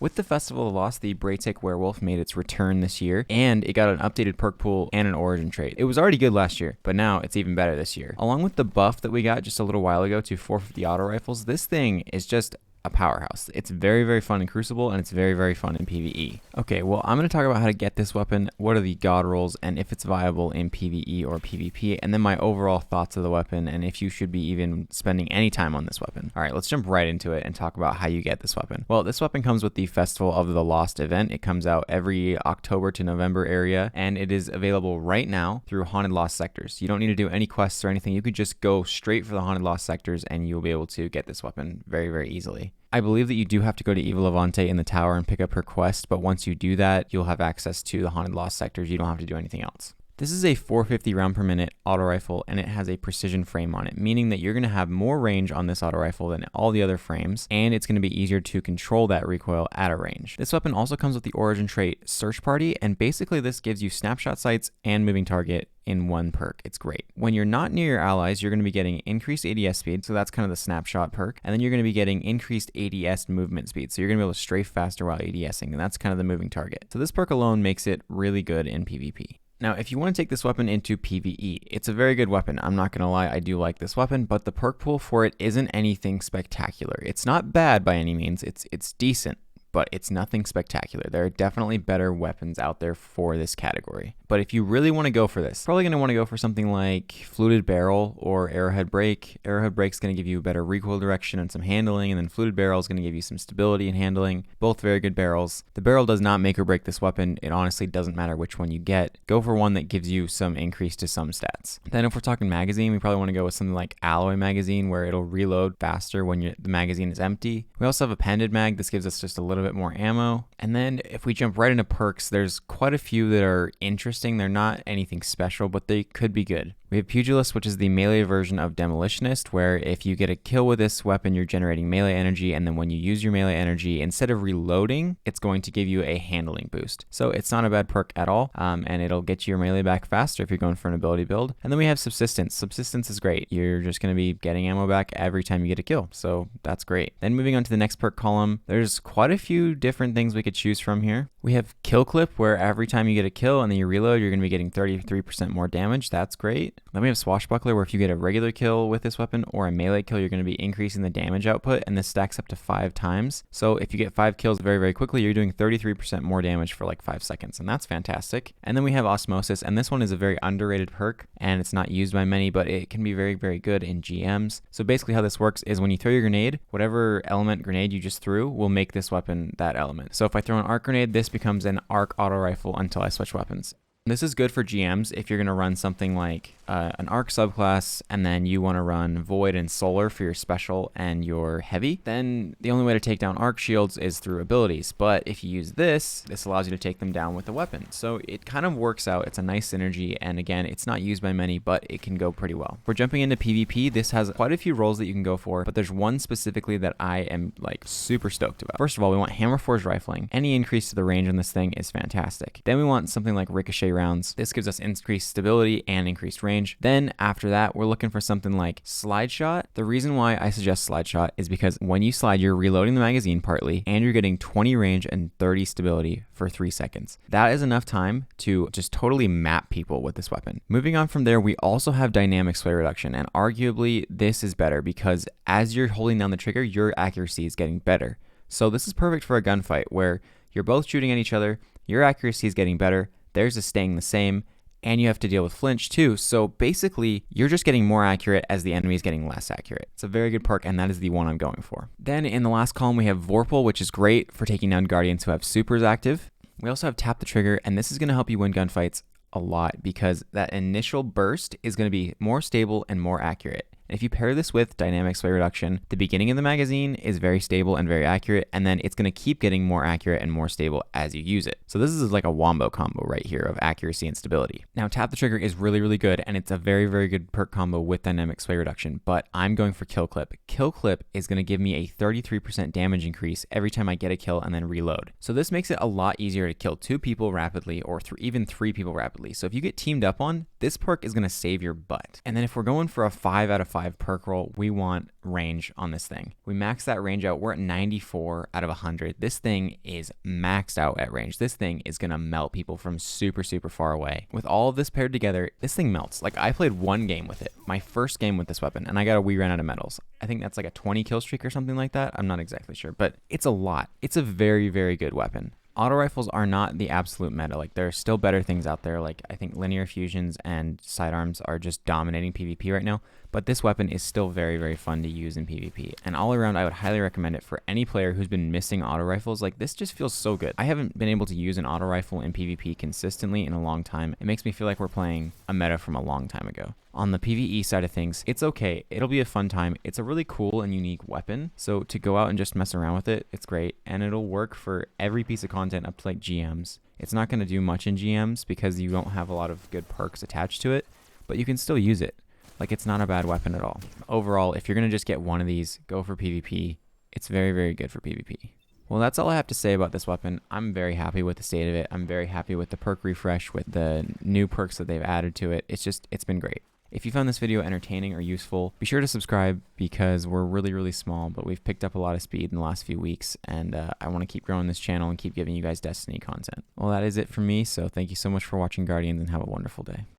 With the Festival of the Lost, the BRAYTECH Werewolf made its return this year, and it got an updated perk pool and an origin trait. It was already good last year, but now it's even better this year. Along with the buff that we got just a little while ago to 450 auto rifles, this thing is just a powerhouse. It's very, very fun in Crucible, and it's very, very fun in PvE. Okay, well, I'm going to talk about how to get this weapon, what are the god rolls, and if it's viable in PvE or PvP, and then my overall thoughts of the weapon, and if you should be even spending any time on this weapon. All right, let's jump right into it and talk about how you get this weapon. Well, this weapon comes with the Festival of the Lost event. It comes out every October to November area, and it is available right now through Haunted Lost Sectors. You don't need to do any quests or anything. You could just go straight for the Haunted Lost Sectors, and you'll be able to get this weapon very, very easily. I believe that you do have to go to Eva Levante in the tower and pick up her quest, but once you do that, you'll have access to the Haunted Lost Sectors. You don't have to do anything else. This is a 450 round per minute auto rifle, and it has a precision frame on it, meaning that you're going to have more range on this auto rifle than all the other frames, and it's going to be easier to control that recoil at a range. This weapon also comes with the origin trait Search Party, and basically this gives you snapshot sights and moving target in one perk. It's great. When you're not near your allies, you're going to be getting increased ADS speed, so that's kind of the snapshot perk, and then you're going to be getting increased ADS movement speed, so you're going to be able to strafe faster while ADSing, and that's kind of the moving target. So this perk alone makes it really good in PvP. Now, if you want to take this weapon into PvE, it's a very good weapon. I'm not going to lie, I do like this weapon, but the perk pool for it isn't anything spectacular. It's not bad by any means, it's decent, but it's nothing spectacular. There are definitely better weapons out there for this category. But if you really want to go for this, probably going to want to go for something like Fluted Barrel or Arrowhead Brake. Arrowhead Brake's going to give you a better recoil direction and some handling, and then Fluted Barrel is going to give you some stability and handling. Both very good barrels. The barrel does not make or break this weapon. It honestly doesn't matter which one you get. Go for one that gives you some increase to some stats. Then if we're talking magazine, we probably want to go with something like Alloy Magazine, where it'll reload faster when the magazine is empty. We also have Appended Mag. This gives us just a little bit more ammo. And then if we jump right into perks, there's quite a few that are interesting. They're not anything special, but they could be good. We have Pugilist, which is the melee version of Demolitionist, where if you get a kill with this weapon, you're generating melee energy, and then when you use your melee energy, instead of reloading, it's going to give you a handling boost. So it's not a bad perk at all, and it'll get your melee back faster if you're going for an ability build. And then we have Subsistence. Subsistence is great. You're just going to be getting ammo back every time you get a kill, so that's great. Then moving on to the next perk column, there's quite a few different things we could choose from here. We have Kill Clip, where every time you get a kill and then you reload, you're going to be getting 33% more damage. That's great. Then we have Swashbuckler, where if you get a regular kill with this weapon or a melee kill, you're going to be increasing the damage output, and this stacks up to 5 times. So if you get 5 kills very, very quickly, you're doing 33% more damage for like 5 seconds, and that's fantastic. And then we have Osmosis, and this one is a very underrated perk, and it's not used by many, but it can be very, very good in GMs. So basically how this works is when you throw your grenade, whatever element grenade you just threw will make this weapon that element. So if I throw an arc grenade, this becomes an arc auto rifle until I switch weapons. This is good for GMs if you're going to run something like an arc subclass, and then you want to run Void and Solar for your special and your heavy. Then the only way to take down arc shields is through abilities. But if you use this allows you to take them down with a weapon. So it kind of works out. It's a nice synergy. And again, it's not used by many, but it can go pretty well. We're jumping into PvP. This has quite a few roles that you can go for, but there's one specifically that I am like super stoked about. First of all, we want Hammer Forge Rifling. Any increase to the range on this thing is fantastic. Then we want something like Ricochet Rounds. This gives us increased stability and increased range. Then after that, we're looking for something like Slide Shot. The reason why I suggest Slide Shot is because when you slide, you're reloading the magazine partly, and you're getting 20 range and 30 stability for 3 seconds. That is enough time to just totally map people with this weapon. Moving on from there, we also have Dynamic Sway Reduction, and arguably this is better because as you're holding down the trigger, your accuracy is getting better. So this is perfect for a gunfight where you're both shooting at each other, your accuracy is getting better, theirs is staying the same, and you have to deal with flinch too. So basically, you're just getting more accurate as the enemy is getting less accurate. It's a very good perk, and that is the one I'm going for. Then in the last column, we have Vorpal, which is great for taking down Guardians who have supers active. We also have Tap the Trigger, and this is going to help you win gunfights a lot because that initial burst is going to be more stable and more accurate. And if you pair this with Dynamic Sway Reduction, the beginning of the magazine is very stable and very accurate, and then it's going to keep getting more accurate and more stable as you use it. So this is like a wombo combo right here of accuracy and stability. Now, Tap the Trigger is really, really good, and it's a very, very good perk combo with Dynamic Sway Reduction, but I'm going for Kill Clip. Kill Clip is going to give me a 33% damage increase every time I get a kill and then reload. So this makes it a lot easier to kill 2 people rapidly or even 3 people rapidly. So if you get teamed up on, this perk is going to save your butt. And then if we're going for a 5 out of 5 5 perk roll, we want range on this thing. We max that range out. We're at 94 out of 100. This thing is maxed out at range. This thing is going to melt people from super, super far away. With all of this paired together, this thing melts. Like, I played one game with it, my first game with this weapon, and I got a wee ran out of medals. I think that's like a 20 kill streak or something like that. I'm not exactly sure, but it's a lot. It's a very, very good weapon. Auto rifles are not the absolute meta. Like, there are still better things out there. Like, I think linear fusions and sidearms are just dominating PvP right now. But this weapon is still very, very fun to use in PvP. And all around, I would highly recommend it for any player who's been missing auto rifles. Like, this just feels so good. I haven't been able to use an auto rifle in PvP consistently in a long time. It makes me feel like we're playing a meta from a long time ago. On the PvE side of things, it's okay. It'll be a fun time. It's a really cool and unique weapon. So to go out and just mess around with it, it's great. And it'll work for every piece of content up to like GMs. It's not going to do much in GMs because you don't have a lot of good perks attached to it, but you can still use it. Like, it's not a bad weapon at all. Overall, if you're going to just get one of these, go for PvP. It's very, very good for PvP. Well, that's all I have to say about this weapon. I'm very happy with the state of it. I'm very happy with the perk refresh, with the new perks that they've added to it. It's been great. If you found this video entertaining or useful, be sure to subscribe because we're really, really small, but we've picked up a lot of speed in the last few weeks, and I want to keep growing this channel and keep giving you guys Destiny content. Well, that is it for me, so thank you so much for watching, Guardians, and have a wonderful day.